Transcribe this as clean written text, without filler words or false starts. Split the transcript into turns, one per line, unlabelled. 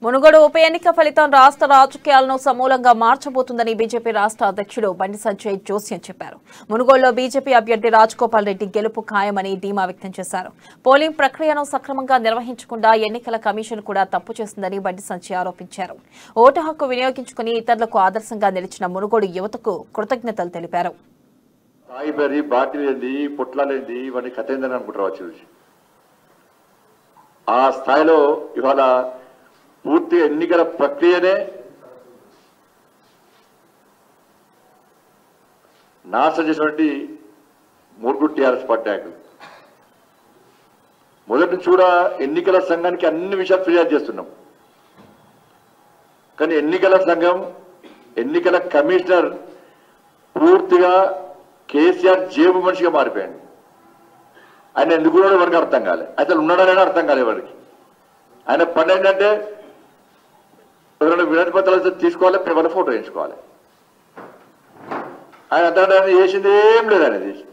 మునుగోడు ఉప ఎన్నిక ఫలితం రాష్ట్ర రాజకీయాలను సమూలంగా మార్చబోతుందని బీజేపీ రాష్ట్ర అధ్యక్షుడు బండి సంజయ్ జోస్యం చెప్పారు. మునుగోడులో బీజేపీ అభ్యర్థి రాజగోపాల్ రెడ్డి గెలుపు ఖాయమని ధీమా వ్యక్తం చేశారు. పోలింగ్ ప్రక్రియను సక్రమంగా నిర్వహించకుండా ఎన్నికల కమిషన్ కూడా తప్పు చేసిందని బండి సంజయ్ ఆరోపించారు. ఓటు హక్కు వినియోగించుకుని ఇతరులకు ఆదర్శంగా నిలిచిన మునుగోడు యువతకు కృతజ్ఞతలు తెలిపారు.
ఆ స్థాయిలో ఇవాళ పూర్తి ఎన్నికల ప్రక్రియనే నాశనం చేసినటువంటి మునుగోడు టీఆర్ఎస్ పార్టీ నాయకులు మొదటి నుంచి కూడా ఎన్నికల సంఘానికి అన్ని విషయాలు ఫిర్యాదు చేస్తున్నాం. కానీ ఎన్నికల సంఘం, ఎన్నికల కమిషనర్ పూర్తిగా కేసీఆర్ జేబు మనిషిగా మారిపోయాడు. ఆయన ఎందుకు కూడా ఎవరికి అర్థం కాలే, అసలు ఉన్నాడనే అర్థం కాలే ఎవరికి. ఆయన పని ఏంటంటే ఎవరైనా వినతి పత్రాలు తీసుకోవాలి, పేపర్లో ఫోటో వేయించుకోవాలి. ఆయన అంతా చేసింది ఏం లేదు. ఆయన చేసి